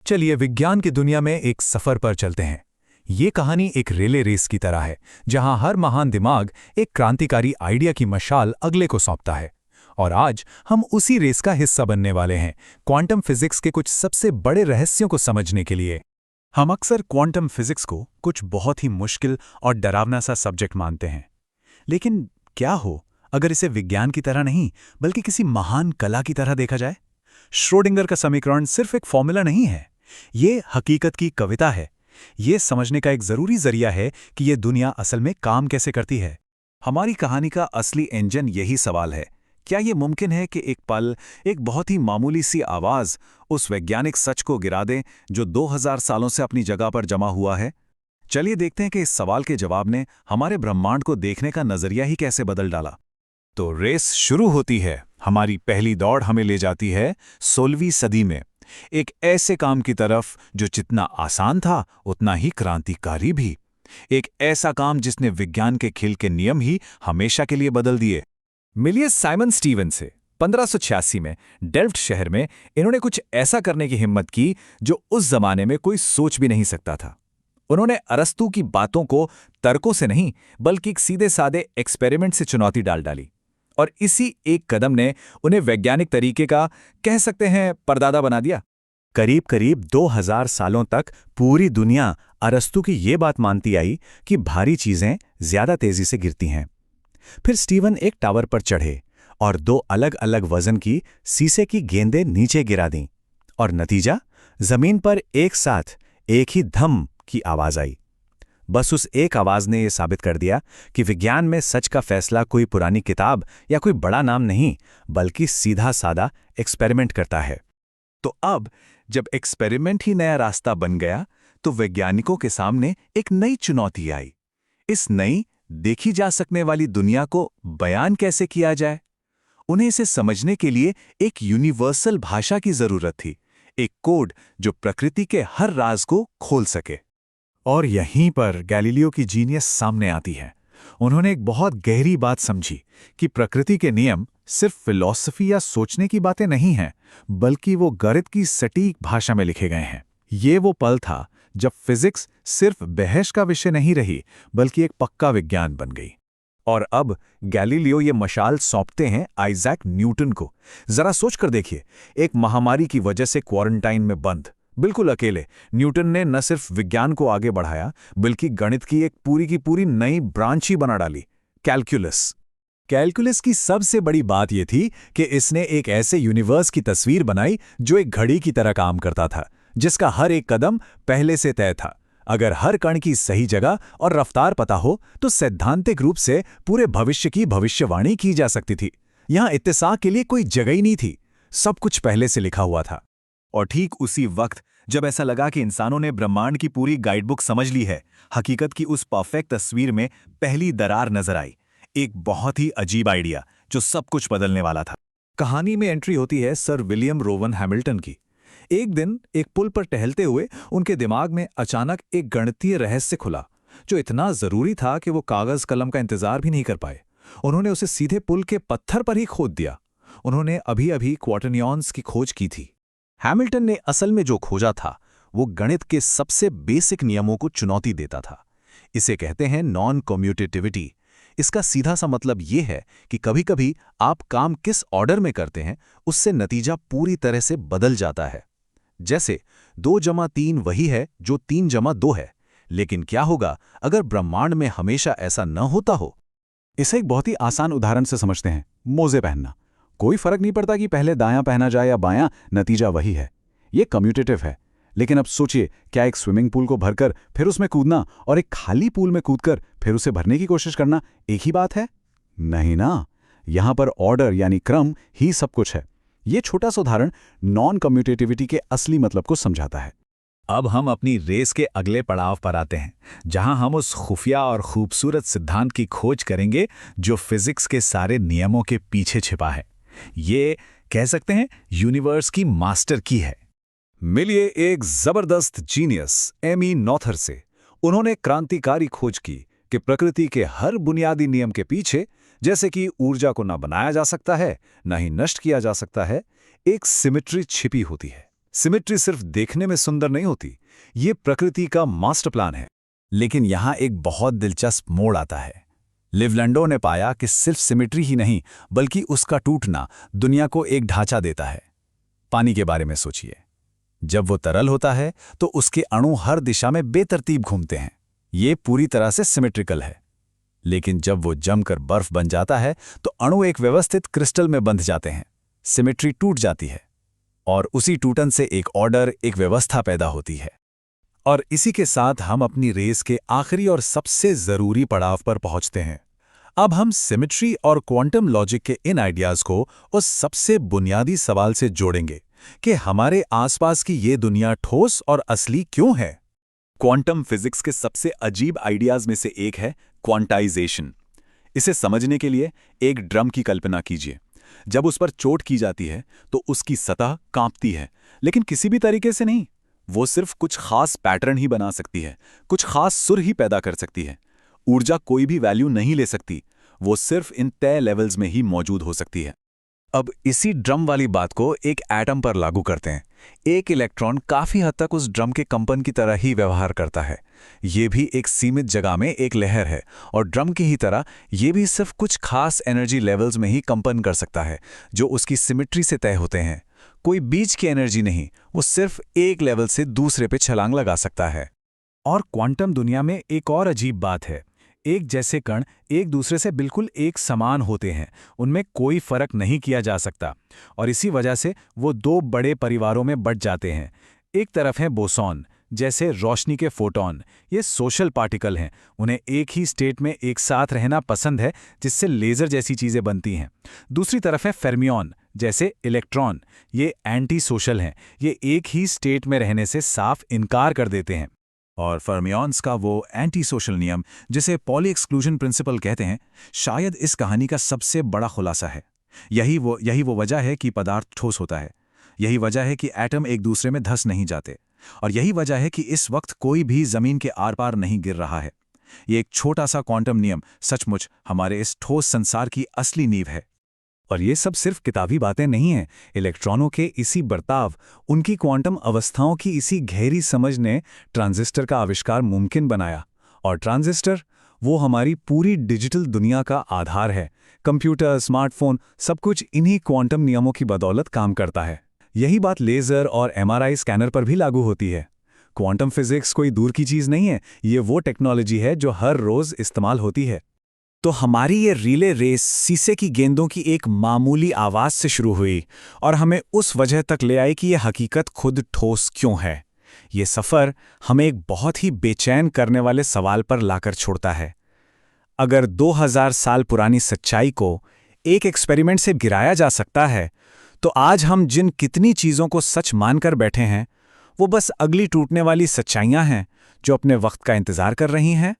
चलिए विज्ञान की दुनिया में एक सफर पर चलते हैं। ये कहानी एक रिले रेस की तरह है, जहां हर महान दिमाग एक क्रांतिकारी आइडिया की मशाल अगले को सौंपता है। और आज हम उसी रेस का हिस्सा बनने वाले हैं, क्वांटम फिजिक्स के कुछ सबसे बड़े रहस्यों को समझने के लिए। हम अक्सर क्वांटम फिजिक्स को कुछ बहुत ही मुश्किल और डरावना सा सब्जेक्ट मानते हैं, लेकिन क्या हो अगर इसे विज्ञान की तरह नहीं बल्कि किसी महान कला की तरह देखा जाए। श्रोडिंगर का समीकरण सिर्फ एक फॉर्मूला नहीं है, ये हकीकत की कविता है। ये समझने का एक जरूरी जरिया है कि ये दुनिया असल में काम कैसे करती है। हमारी कहानी का असली इंजन यही सवाल है, क्या ये मुमकिन है कि एक पल, एक बहुत ही मामूली सी आवाज उस वैज्ञानिक सच को गिरा दे जो 2000 सालों से अपनी जगह पर जमा हुआ है। चलिए देखते हैं कि इस सवाल के जवाब ने हमारे ब्रह्मांड को देखने का नजरिया ही कैसे बदल डाला। तो रेस शुरू होती है। हमारी पहली दौड़ हमें ले जाती है 16वीं सदी में, एक ऐसे काम की तरफ जो जितना आसान था उतना ही क्रांतिकारी भी। एक ऐसा काम जिसने विज्ञान के खेल के नियम ही हमेशा के लिए बदल दिए। मिलिए साइमन स्टीवन से। 1586 में डेल्फ्ट शहर में इन्होंने कुछ ऐसा करने की हिम्मत की जो उस जमाने में कोई सोच भी नहीं सकता था। उन्होंने अरस्तू की बातों को तर्कों से नहीं बल्कि एक सीधे सादे एक्सपेरिमेंट से चुनौती डाल डाली, और इसी एक कदम ने उन्हें वैज्ञानिक तरीके का, कह सकते हैं, परदादा बना दिया। करीब करीब 2000 सालों तक पूरी दुनिया अरस्तू की ये बात मानती आई कि भारी चीजें ज्यादा तेजी से गिरती हैं। फिर स्टीवन एक टावर पर चढ़े और 2 अलग अलग वजन की शीशे की गेंदें नीचे गिरा दीं, और नतीजा, जमीन पर एक साथ एक ही धम की आवाज आई। बस उस एक आवाज ने यह साबित कर दिया कि विज्ञान में सच का फैसला कोई पुरानी किताब या कोई बड़ा नाम नहीं बल्कि सीधा सादा एक्सपेरिमेंट करता है। तो अब जब एक्सपेरिमेंट ही नया रास्ता बन गया तो वैज्ञानिकों के सामने एक नई चुनौती आई। इस नई, देखी जा सकने वाली दुनिया को बयान कैसे किया जाए। उन्हें इसे समझने के लिए एक यूनिवर्सल भाषा की जरूरत थी, एक कोड जो प्रकृति के हर राज को खोल सके। और यहीं पर गैलीलियो की जीनियस सामने आती है। उन्होंने एक बहुत गहरी बात समझी कि प्रकृति के नियम सिर्फ फिलॉसफी या सोचने की बातें नहीं हैं, बल्कि वो गणित की सटीक भाषा में लिखे गए हैं। ये वो पल था जब फिजिक्स सिर्फ बहस का विषय नहीं रही बल्कि एक पक्का विज्ञान बन गई। और अब गैलीलियो ये मशाल सौंपते हैं आइजैक न्यूटन को। जरा सोच कर देखिए, एक महामारी की वजह से क्वारंटाइन में बंद, बिल्कुल अकेले, न्यूटन ने न सिर्फ विज्ञान को आगे बढ़ाया बल्कि गणित की एक पूरी की पूरी नई ब्रांच ही बना डाली, कैलकुलस। कैलकुलस की सबसे बड़ी बात यह थी कि इसने एक ऐसे यूनिवर्स की तस्वीर बनाई जो एक घड़ी की तरह काम करता था, जिसका हर एक कदम पहले से तय था। अगर हर कण की सही जगह और रफ्तार पता हो तो सैद्धांतिक रूप से पूरे भविष्य की भविष्यवाणी की जा सकती थी। यहां इत्तेसाक के लिए कोई जगह ही नहीं थी, सब कुछ पहले से लिखा हुआ था। और ठीक उसी वक्त जब ऐसा लगा कि इंसानों ने ब्रह्मांड की पूरी गाइडबुक समझ ली है, हकीकत की उस परफेक्ट तस्वीर में पहली दरार नजर आई। एक बहुत ही अजीब आइडिया जो सब कुछ बदलने वाला था। कहानी में एंट्री होती है सर विलियम रोवन हैमिल्टन की। एक दिन एक पुल पर टहलते हुए उनके दिमाग में अचानक एक गणितीय रहस्य खुला जो इतना जरूरी था कि वो कागज कलम का इंतजार भी नहीं कर पाए। उन्होंने उसे सीधे पुल के पत्थर पर ही खोद दिया। उन्होंने अभी अभी क्वार्टरनियॉन्स की खोज की थी। हैमिल्टन ने असल में जो खोजा था वो गणित के सबसे बेसिक नियमों को चुनौती देता था। इसे कहते हैं नॉन कम्यूटेटिविटी। इसका सीधा सा मतलब ये है कि कभी-कभी आप काम किस ऑर्डर में करते हैं उससे नतीजा पूरी तरह से बदल जाता है। जैसे 2 जमा 3 वही है जो 3 जमा 2 है, लेकिन क्या होगा अगर ब्रह्मांड में हमेशा ऐसा न होता हो। इसे एक बहुत ही आसान उदाहरण से समझते हैं, मोजे पहनना। कोई फर्क नहीं पड़ता कि पहले दायां पहना जाए या बायां, नतीजा वही है। ये कम्यूटेटिव है। लेकिन अब सोचिए, क्या एक स्विमिंग पूल को भरकर फिर उसमें कूदना और एक खाली पूल में कूदकर फिर उसे भरने की कोशिश करना एक ही बात है? नहीं ना। यहां पर ऑर्डर यानी क्रम ही सब कुछ है। ये छोटा सा उदाहरण नॉन कम्यूटेटिविटी के असली मतलब को समझाता है। अब हम अपनी रेस के अगले पड़ाव पर आते हैं, जहां हम उस खुफिया और खूबसूरत सिद्धांत की खोज करेंगे जो फिजिक्स के सारे नियमों के पीछे छिपा है। ये कह सकते हैं यूनिवर्स की मास्टर की है। मिलिए एक जबरदस्त जीनियस एमी नॉथर से। उन्होंने क्रांतिकारी खोज की कि प्रकृति के हर बुनियादी नियम के पीछे, जैसे कि ऊर्जा को न बनाया जा सकता है न ही नष्ट किया जा सकता है, एक सिमेट्री छिपी होती है। सिमेट्री सिर्फ देखने में सुंदर नहीं होती, ये प्रकृति का मास्टर प्लान है। लेकिन यहाँ एक बहुत दिलचस्प मोड़ आता है। लिवलैंडो ने पाया कि सिर्फ सिमेट्री ही नहीं बल्कि उसका टूटना दुनिया को एक ढांचा देता है। पानी के बारे में सोचिए, जब वो तरल होता है तो उसके अणु हर दिशा में बेतरतीब घूमते हैं, ये पूरी तरह से सिमेट्रिकल है। लेकिन जब वो जमकर बर्फ बन जाता है तो अणु एक व्यवस्थित क्रिस्टल में बंध जाते हैं, सिमेट्री टूट जाती है और उसी टूटन से एक ऑर्डर, एक व्यवस्था पैदा होती है। और इसी के साथ हम अपनी रेस के आखिरी और सबसे जरूरी पड़ाव पर पहुंचते हैं। अब हम सिमेट्री और क्वांटम लॉजिक के इन आइडियाज को उस सबसे बुनियादी सवाल से जोड़ेंगे कि हमारे आसपास की ये दुनिया ठोस और असली क्यों है। क्वांटम फिजिक्स के सबसे अजीब आइडियाज में से एक है क्वांटाइजेशन। इसे समझने के लिए एक ड्रम की कल्पना कीजिए। जब उस पर चोट की जाती है तो उसकी सतह कांपती है, लेकिन किसी भी तरीके से नहीं। वो सिर्फ कुछ खास पैटर्न ही बना सकती है, कुछ खास सुर ही पैदा कर सकती है। ऊर्जा कोई भी वैल्यू नहीं ले सकती, वो सिर्फ इन तय लेवल्स में ही मौजूद हो सकती है। अब इसी ड्रम वाली बात को एक एटम पर लागू करते हैं। एक इलेक्ट्रॉन काफी हद तक उस ड्रम के कंपन की तरह ही व्यवहार करता है। ये भी एक सीमित जगह में एक लहर है और ड्रम की ही तरह ये भी सिर्फ कुछ खास एनर्जी लेवल्स में ही कंपन कर सकता है, जो उसकी सिमेट्री से तय होते हैं। कोई बीच की एनर्जी नहीं, वो सिर्फ एक लेवल से दूसरे पे छलांग लगा सकता है। और क्वांटम दुनिया में एक और अजीब बात है, एक जैसे कण एक दूसरे से बिल्कुल एक समान होते हैं, उनमें कोई फर्क नहीं किया जा सकता और इसी वजह से वो दो बड़े परिवारों में बंट जाते हैं। एक तरफ है बोसॉन, जैसे रोशनी के फोटॉन, ये सोशल पार्टिकल हैं, उन्हें एक ही स्टेट में एक साथ रहना पसंद है, जिससे लेज़र जैसी चीज़ें बनती हैं। दूसरी तरफ है फेर्मियन, जैसे इलेक्ट्रॉन, ये एंटी सोशल हैं, ये एक ही स्टेट में रहने से साफ इनकार कर देते हैं। और फर्मियंस का वो एंटी सोशल नियम, जिसे पॉली एक्सक्लूजन प्रिंसिपल कहते हैं, शायद इस कहानी का सबसे बड़ा खुलासा है। यही वो वजह है कि पदार्थ ठोस होता है, यही वजह है कि एटम एक दूसरे में धंस नहीं जाते, और यही वजह है कि इस वक्त कोई भी जमीन के आर पार नहीं गिर रहा है। ये एक छोटा सा क्वांटम नियम सचमुच हमारे इस ठोस संसार की असली नींव है। और ये सब सिर्फ किताबी बातें नहीं हैं। इलेक्ट्रॉनों के इसी बर्ताव, उनकी क्वांटम अवस्थाओं की इसी गहरी समझ ने ट्रांजिस्टर का आविष्कार मुमकिन बनाया। और ट्रांजिस्टर, वो हमारी पूरी डिजिटल दुनिया का आधार है। कंप्यूटर, स्मार्टफोन, सब कुछ इन्हीं क्वांटम नियमों की बदौलत काम करता है। यही बात लेज़र और एमआरआई स्कैनर पर भी लागू होती है। क्वांटम फिजिक्स कोई दूर की चीज़ नहीं है, ये वो टेक्नोलॉजी है जो हर रोज़ इस्तेमाल होती है। तो हमारी ये रिले रेस शीशे की गेंदों की एक मामूली आवाज़ से शुरू हुई और हमें उस वजह तक ले आई कि ये हकीकत खुद ठोस क्यों है। ये सफ़र हमें एक बहुत ही बेचैन करने वाले सवाल पर लाकर छोड़ता है। अगर 2000 साल पुरानी सच्चाई को एक एक्सपेरिमेंट से गिराया जा सकता है, तो आज हम जिन कितनी चीज़ों को सच मानकर बैठे हैं, वो बस अगली टूटने वाली सच्चाइयाँ हैं जो अपने वक्त का इंतज़ार कर रही हैं।